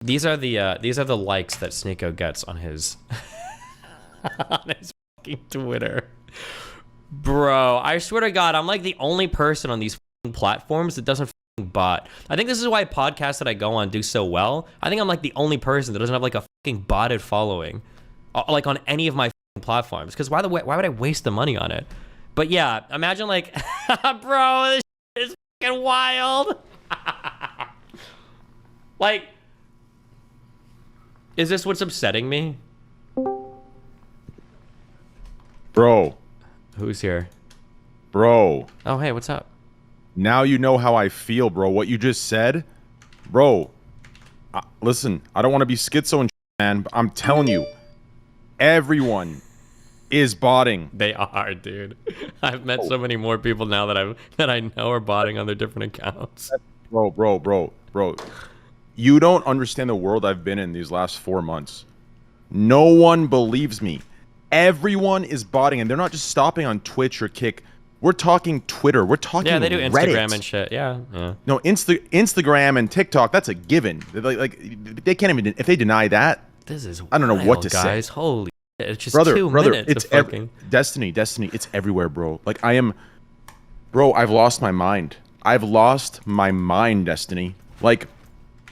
These are the likes that Sneako gets on his on his fucking Twitter. Bro, I swear to God, I'm like the only person on these fucking platforms that doesn't fucking bot. I think this is why podcasts that I go on do so well. I think I'm like the only person that doesn't have like a fucking botted following, like on any of my fucking platforms. Because why would I waste the money on it? But yeah, imagine like, bro, this shit is fucking wild. Like, is this what's upsetting me? Bro. Who's here? Bro. Oh, hey, what's up? Now you know how I feel, bro. What you just said. Bro. Listen, I don't want to be schizo and man, but I'm telling you. Everyone is botting. They are, dude. I've met so many more people now that I know are botting on their different accounts. Bro. You don't understand the world I've been in these last 4 months. No one believes me. Everyone is botting, and they're not just stopping on Twitch or Kick. We're talking Twitter. We're talking Yeah, they do Reddit. Instagram and shit. Yeah. No, Instagram and TikTok, that's a given. Like they can't even, if they deny that, This is I don't know what to guys. say. Holy shit. It's just brother, 2 minutes it's of fucking... Destiny, it's everywhere, bro. Like bro, I've lost my mind. I've lost my mind, Destiny. Like,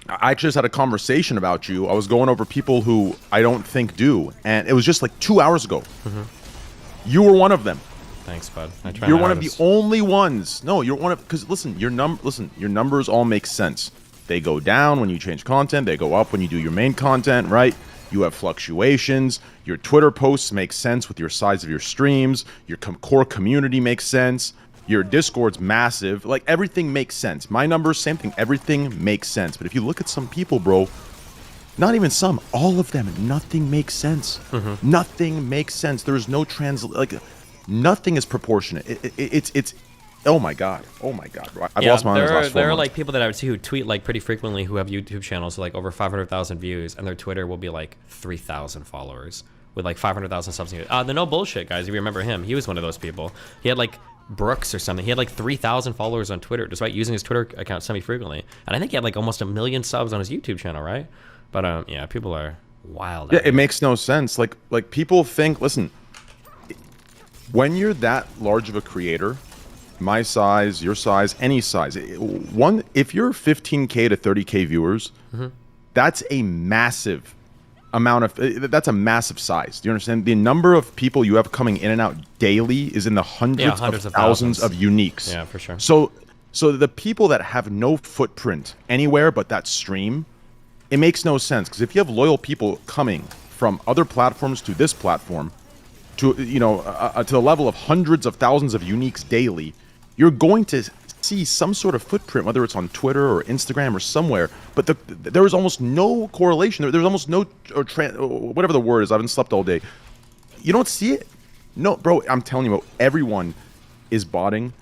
I just had a conversation about you. I was going over people who I don't think do, and it was just like 2 hours ago. You were one of them. Thanks, bud. You're one of the only ones. No, you're one of, because listen, your numbers all make sense. They go down when you change content. They go up when you do your main content, right? You have fluctuations. Your Twitter posts make sense with your size of your streams. Your core community makes sense. Your Discord's massive. Like, everything makes sense. My numbers, same thing. Everything makes sense. But if you look at some people, bro, not even some, all of them, nothing makes sense. Nothing makes sense. There is no nothing is proportionate. It's oh my god, bro. I've lost my mind. There are like people that I would see who tweet like pretty frequently who have YouTube channels with like over 500,000 views, and their Twitter will be like 3,000 followers with like 500,000 subs. The no bullshit guys, if you remember him, he was one of those people. He had like Brooks or something. He had like 3,000 followers on Twitter despite using his Twitter account semi-frequently, and I think he had like almost 1 million subs on his YouTube channel, right? But yeah, people are wild. Yeah, it makes no sense. Like people think, listen, when you're that large of a creator, my size, your size, any size, if you're 15K to 30K viewers, that's a massive amount of, that's a massive size. Do you understand? The number of people you have coming in and out daily is in the hundreds of thousands of uniques. Yeah, for sure. So the people that have no footprint anywhere but that stream, it makes no sense, because if you have loyal people coming from other platforms to this platform, to to the level of hundreds of thousands of uniques daily, you're going to see some sort of footprint, whether it's on Twitter or Instagram or somewhere. But there is almost no correlation. There's almost no, or whatever the word is. I haven't slept all day. You don't see it. No, bro. I'm telling you, everyone is botting,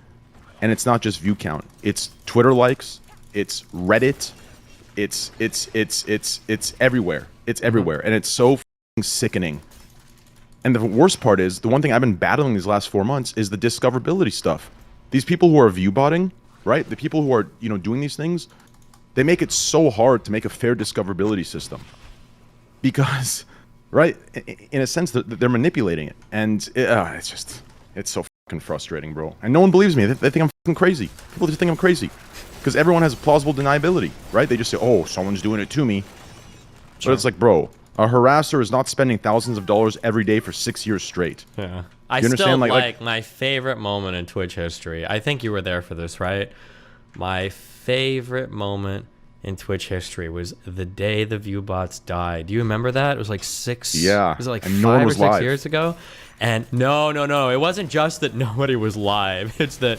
and it's not just view count. It's Twitter likes. It's Reddit. It's everywhere. It's everywhere, and it's so f***ing sickening. And the worst part is, the one thing I've been battling these last 4 months is the discoverability stuff. These people who are view botting, right? The people who are, doing these things, they make it so hard to make a fair discoverability system. Because, right, in a sense, they're manipulating it. And it's so fucking frustrating, bro. And no one believes me. They think I'm fucking crazy. People just think I'm crazy. Because everyone has plausible deniability, right? They just say, oh, someone's doing it to me. Sure. But it's like, bro, a harasser is not spending thousands of dollars every day for 6 years straight. Yeah. I still like my favorite moment in Twitch history. I think you were there for this, right? My favorite moment in Twitch history was the day the view bots died. Do you remember that? It was like was it like 5 or 6 years ago? And no. It wasn't just that nobody was live. It's that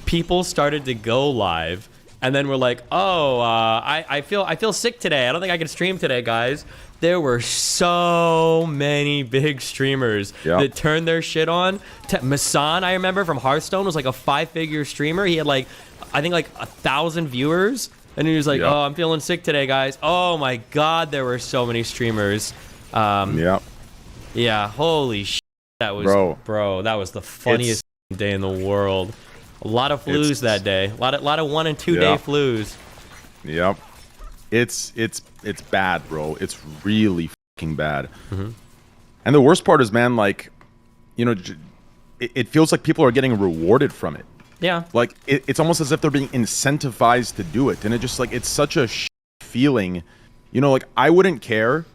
people started to go live, and then we're like, oh, I feel sick today. I don't think I can stream today, guys. There were so many big streamers that turned their shit on. Masan, I remember, from Hearthstone, was like a 5-figure streamer. He had like, I think like 1,000 viewers. And he was like, oh, I'm feeling sick today, guys. Oh my God, there were so many streamers. Yeah, holy shit. That was, bro, that was the funniest day in the world. A lot of flus that day. A lot of 1 and 2 day flus. Yep. It's bad, bro. It's really fucking bad. And the worst part is, man, like, you know, it feels like people are getting rewarded from it. Yeah. Like it's almost as if they're being incentivized to do it, and it just like it's such a feeling. You know, like I wouldn't care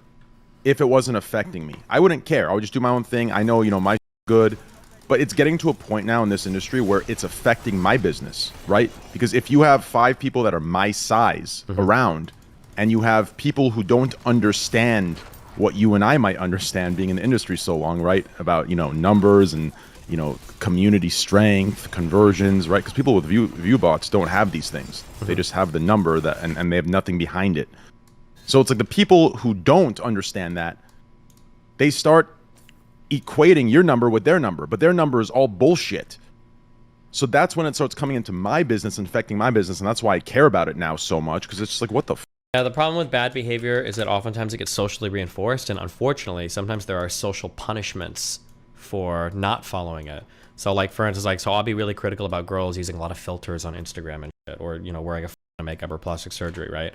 if it wasn't affecting me. I wouldn't care. I would just do my own thing. I know, you know, my good. But it's getting to a point now in this industry where it's affecting my business, right? Because if you have 5 people that are my size around, and you have people who don't understand what you and I might understand being in the industry so long, right? About, you know, numbers and, you know, community strength, conversions, right? Because people with view bots don't have these things. They just have the number that, and they have nothing behind it. So it's like the people who don't understand that, they start equating your number with their number, but their number is all bullshit. So that's when it starts coming into my business and affecting my business, and that's why I care about it now so much, because it's just like, what the Yeah, the problem with bad behavior is that oftentimes it gets socially reinforced, and unfortunately, sometimes there are social punishments for not following it. So, like, for instance, like, so I'll be really critical about girls using a lot of filters on Instagram and shit, or, you know, wearing a makeup or plastic surgery, right?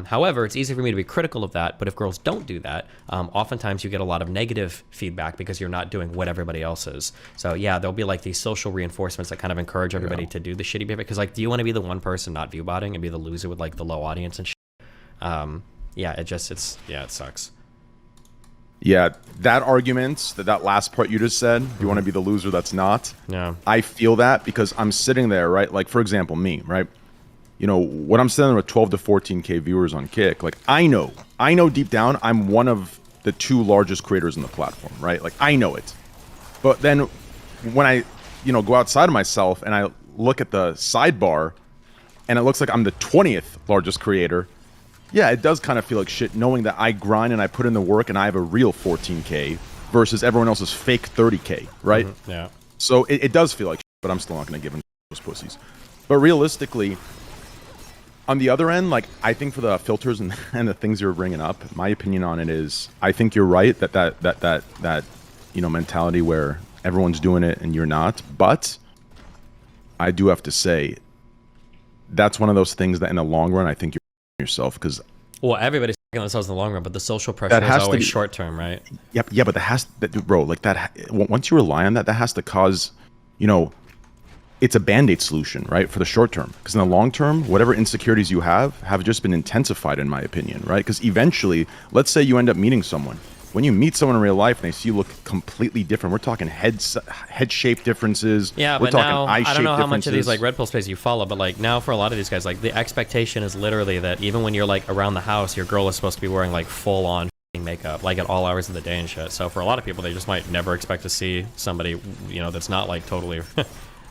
However, it's easy for me to be critical of that, but if girls don't do that, oftentimes you get a lot of negative feedback because you're not doing what everybody else is. So yeah, there'll be like these social reinforcements that kind of encourage everybody to do the shitty behavior, because like, do you want to be the one person not view botting and be the loser with like the low audience and shit? Yeah, it sucks. Yeah, that argument, that last part you just said, you want to be the loser that's not. Yeah. I feel that because I'm sitting there, right? Like, for example, me, right? You know, when I'm sitting there with 12 to 14K viewers on Kick, like, I know deep down I'm one of the 2 largest creators in the platform, right? Like, I know it. But then when I, you know, go outside of myself and I look at the sidebar and it looks like I'm the 20th largest creator, yeah, it does kind of feel like shit knowing that I grind and I put in the work and I have a real 14K versus everyone else's fake 30K, right? Yeah. So it does feel like shit, but I'm still not going to give in those pussies. But realistically, on the other end, like, I think for the filters and the things you're bringing up, my opinion on it is, I think you're right that you know, mentality where everyone's doing it and you're not. But I do have to say, that's one of those things that in the long run, I think you're yourself, because well, everybody's taking themselves in the long run, but the social pressure is always short term, right? Yep, yeah, but bro, like that. Once you rely on that, that has to cause, you know, it's a band-aid solution, right, for the short term. Because in the long term, whatever insecurities you have just been intensified, in my opinion, right? Because eventually, let's say you end up meeting someone. When you meet someone in real life and they see you look completely different, we're talking head shape differences. Yeah, we're but talking now, eye shape I don't know how much of these differences. like Red Pill space you follow, but like now for a lot of these guys, like the expectation is literally that even when you're like around the house, your girl is supposed to be wearing like full on makeup, like at all hours of the day and shit. So for a lot of people, they just might never expect to see somebody, you know, that's not like totally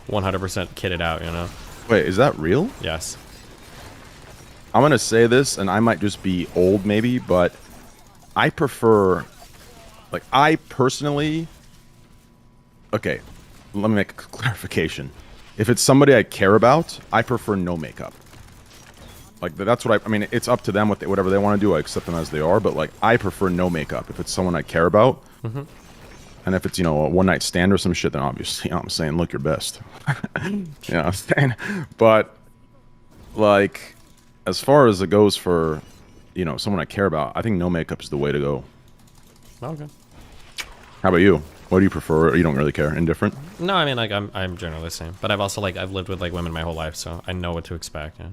100% kitted out, you know? Wait, is that real? Yes. I'm going to say this, and I might just be old maybe, but I prefer, like, I personally, okay, let me make a clarification. If it's somebody I care about, I prefer no makeup. Like, that's what I mean, it's up to them, whatever they want to do, I accept them as they are, but, like, I prefer no makeup if it's someone I care about. And if it's, you know, a one-night stand or some shit, then obviously, you know, I'm saying, look your best. You know what I'm saying? But, like, as far as it goes for, you know, someone I care about, I think no makeup is the way to go. Okay. How about you? What do you prefer? Or you don't really care? Indifferent? No, I mean, like, I'm generally the same. But I've also, like, I've lived with, like, women my whole life, so I know what to expect, yeah.